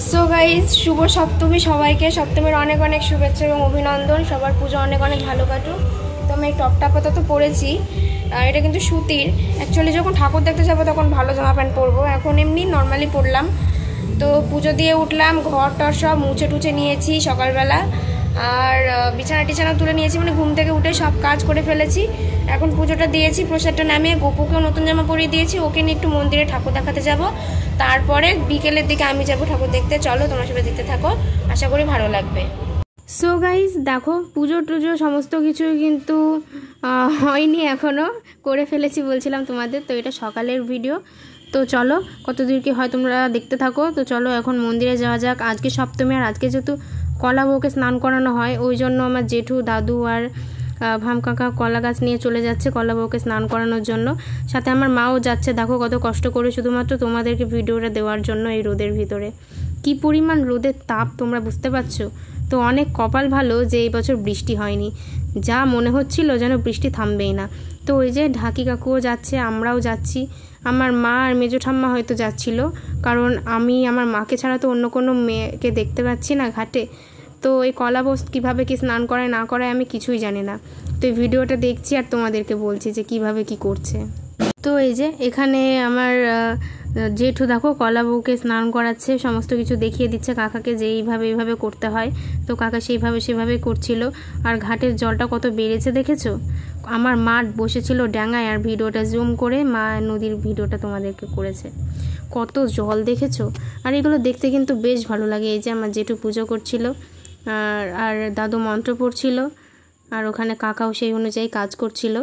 So guys শুভ সপ্তমী সবাইকে সপ্তমীর অনেক অনেক শুভেচ্ছা এবং অভিনন্দন। সবার পুজো অনেক অনেক ভালো কাটুক। তো আমি এই টপটা আপাতত পরেছি, এটা কিন্তু সুতির। অ্যাকচুয়ালি যখন ঠাকুর দেখতে যাবো তখন ভালো জামা প্যান্ট পরবো, এখন এমনি নর্মালি পরলাম। তো পুজো দিয়ে উঠলাম, ঘর টর সব মুছে টুছে নিয়েছি সকালবেলা, আর বিছানা টিছানা তুলে নিয়েছি, মানে ঘুম থেকে উঠে সব কাজ করে ফেলেছি। এখন পুজোটা দিয়েছি, প্রসাদটা নামিয়ে গোপুকেও নতুন জামা পরিয়ে দিয়েছি, ওকে নিয়ে একটু মন্দিরে ঠাকুর দেখাতে যাব। তারপরে বিকেলের দিকে আমি যাব ঠাকুর দেখতে। চলো তোমরা সবাই দেখতে থাকো, আশা করি ভালো লাগবে। সো গাইজ দেখো, পুজো টুজো সমস্ত কিছু কিন্তু হয়নি, এখনও করে ফেলেছি বলছিলাম তোমাদের। তো এটা সকালের ভিডিও, তো চলো কতদূর কি হয় তোমরা দেখতে থাকো। তো চলো এখন মন্দিরে যাওয়া যাক। আজকে সপ্তমী, আর আজকে যেহেতু কলা বউকে স্নান করানো হয়, ওই জন্য আমার জেঠু, দাদু আর ভাম কাকা কলা গাছ নিয়ে চলে যাচ্ছে কলা বউকে স্নান করানোর জন্য। সাথে আমার মাও যাচ্ছে। দেখো কত কষ্ট করে শুধুমাত্র তোমাদেরকে ভিডিওটা দেওয়ার জন্য। এই রোদের ভিতরে কি পরিমাণ রোদের তাপ তোমরা বুঝতে পারছো। তো অনেক কপাল ভালো যে এই বছর বৃষ্টি হয়নি, যা মনে হচ্ছিল যেন বৃষ্টি থামবেই না। তো ওই যে ঢাকি কাকুও যাচ্ছে, আমরাও যাচ্ছি, আমার মা আর মেজো ঠাম্মা হয়তো যাচ্ছিল, কারণ আমি আমার মাকে ছাড়া তো অন্য কোনো মেয়েকে দেখতে পাচ্ছি না ঘাটে। তো এই কলা বউ কীভাবে কি স্নান করায় না করায় আমি কিছুই জানি না। তো এই ভিডিওটা দেখছি আর তোমাদেরকে বলছি যে কিভাবে কি করছে। তো এই যে এখানে আমার জেঠু দেখো কলা বউকে স্নান করাচ্ছে, সমস্ত কিছু দেখিয়ে দিচ্ছে কাকাকে যে এইভাবে করতে হয়। তো কাকা সেভাবে করছিল। আর ঘাটের জলটা কত বেড়েছে দেখেছো। আমার মা বসেছিল ডাঙায়, আর ভিডিওটা জুম করে মা নদীর ভিডিওটা তোমাদেরকে করেছে। কত জল দেখেছো। আর এগুলো দেখতে কিন্তু বেশ ভালো লাগে। এই যে আমার জেঠু পুজো করছিল, আর দাদু মন্ত্র পড়ছিল, আর ওখানে কাকাও সেই অনুযায়ী কাজ করছিল।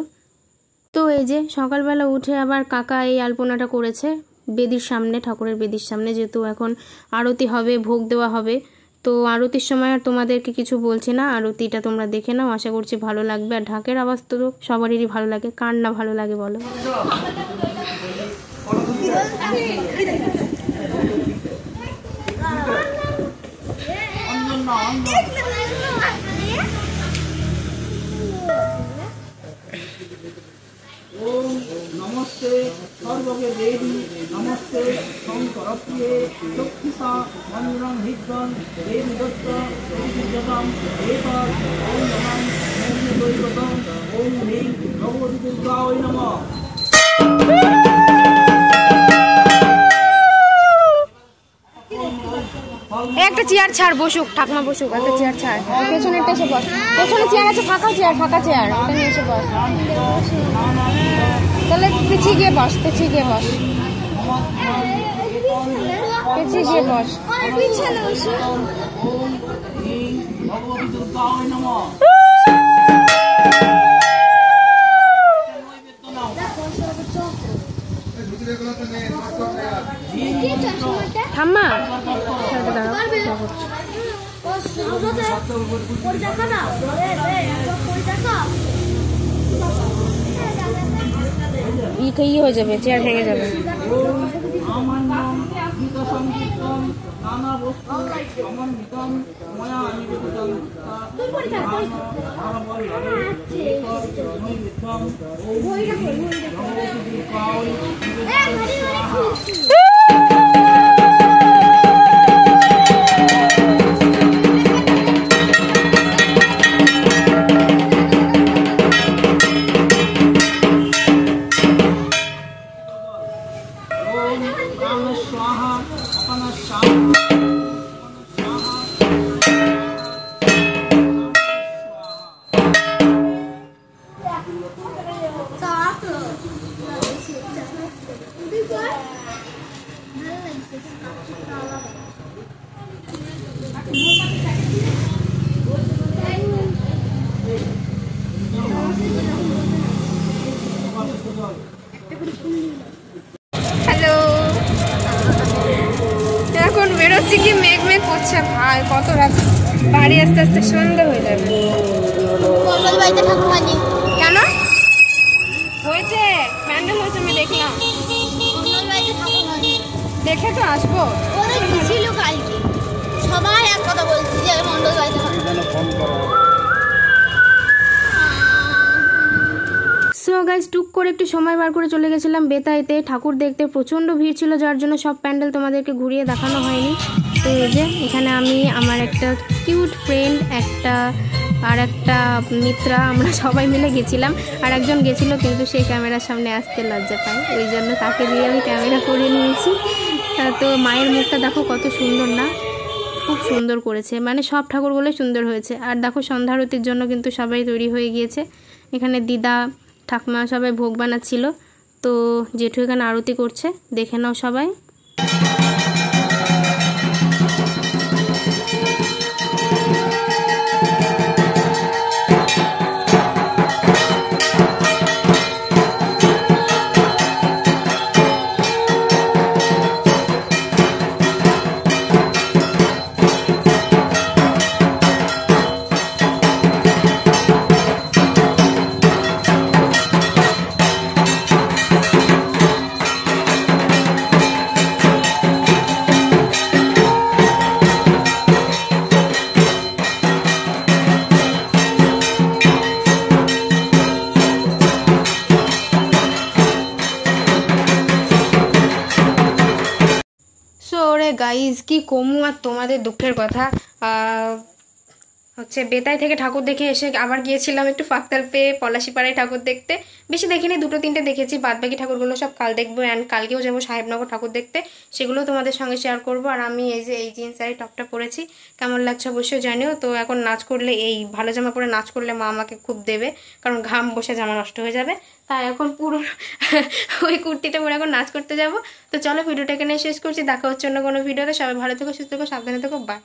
তো এই যে সকালবেলা উঠে আবার কাকা এই আলপনাটা করেছে বেদির সামনে, ঠাকুরের বেদির সামনে, যেহেতু এখন আরতি হবে, ভোগ দেওয়া হবে। তো আরতির সময় আর তোমাদেরকে কিছু বলছি না, আরতিটা তোমরা দেখে নাও, আশা করছি ভালো লাগবে। আর ঢাকের আওয়াজ তো সবারই ভালো লাগে, কার না ভালো লাগে বলো। ओम नमस्ते सर्वगे देवी नमस्ते शंकरप्रिये शक्तिसा मंदिरं हिग्गं देवी दत्त देवीजगं एतत् ओम नमः नमः ओम ह्रीं भगवती दुर्गाय नमः। একটা চেয়ার ছাড়, বসুক ঠাকুমা বসুক, একটা চেয়ার ছাড়, পেছনেরটা এসে বস। পেছনে চেয়ার আছে, ফাঁকা চেয়ার, ওটা নিয়ে এসে বস। তাহলে পিছিয়ে গিয়ে বস, পিছিয়ে গিয়ে বস। ঠাম্মা ই হয়ে যাবে, চেয়ার ভেঙে যাবে। হ্যালো, এখন বেরোচ্ছি কি মেঘ করছে ভাই, কত রাত, বাড়ি আস্তে আস্তে সন্ধ্যা হয়ে যাবে। কেন হয়েছে? প্যান্ডেল হয়েছে, আমি দেখলাম, দেখে তো আসবো। সবাই এক কথা বলছি যে মন্ডল বাড়িতে সো গাইজ টুক করে একটু সময় বার করে চলে গেছিলাম বেতাইতে ঠাকুর দেখতে। প্রচণ্ড ভিড় ছিল, যার জন্য সব প্যান্ডেল তোমাদেরকে ঘুরিয়ে দেখানো হয়নি। তো তো এই যে এখানে আমি আমার একটা কিউট ফ্রেন্ড আর একটা মিত্রা আমরা সবাই মিলে গেছিলাম। আর একজন গেছিলো কিন্তু সে ক্যামেরার সামনে আসতে লজ্জা পায়, ওই জন্য তাকে দিয়ে আমি ক্যামেরা করে নিয়েছি। তো মায়ের মুখটা দেখো কত সুন্দর না, খুব সুন্দর করেছে, মানে সব ঠাকুরগুলোই সুন্দর হয়েছে। আর দেখো সন্ধ্যা আরতির জন্য কিন্তু সবাই তৈরি হয়ে গিয়েছে। এখানে দিদা ঠাকুমা সবাই ভোগ বানাচ্ছিল, তো জেঠু এখানে আরতি করছে, দেখে নাও সবাই। গাইজ কি কমু আর তোমাদের দুঃখের কথা, হচ্ছে বেতাই থেকে ঠাকুর দেখে এসে আবার গিয়েছিলাম একটু ফাকতাল পেয়ে পলাশিপাড়ায় ঠাকুর দেখতে। বেশি দেখিনি, 2-3টে দেখেছি, বাদবাকি ঠাকুরগুলো সব কাল দেখবো। অ্যান্ড কালকেও যাবো সাহেবনগর ঠাকুর দেখতে, সেগুলো তোমাদের সঙ্গে শেয়ার করবো। আর আমি এই যে এই জিন্স আর টপটা পরেছি, কেমন লাগছে অবশ্যই জানিও। তো এখন নাচ করলে, এই ভালো জামা পরে নাচ করলে মা আমাকে খুব দেবে, কারণ ঘাম বসে জামা নষ্ট হয়ে যাবে। তাই এখন পুরো ওই কুর্তিটা পরে এখন নাচ করতে যাব। তো চলো ভিডিওটা এখানে শেষ করছি, দেখা হচ্ছে অন্য কোনো ভিডিওতে। সবাই ভালো থেকো, সুস্থ থেকো, সাবধানে থেকো, বাই।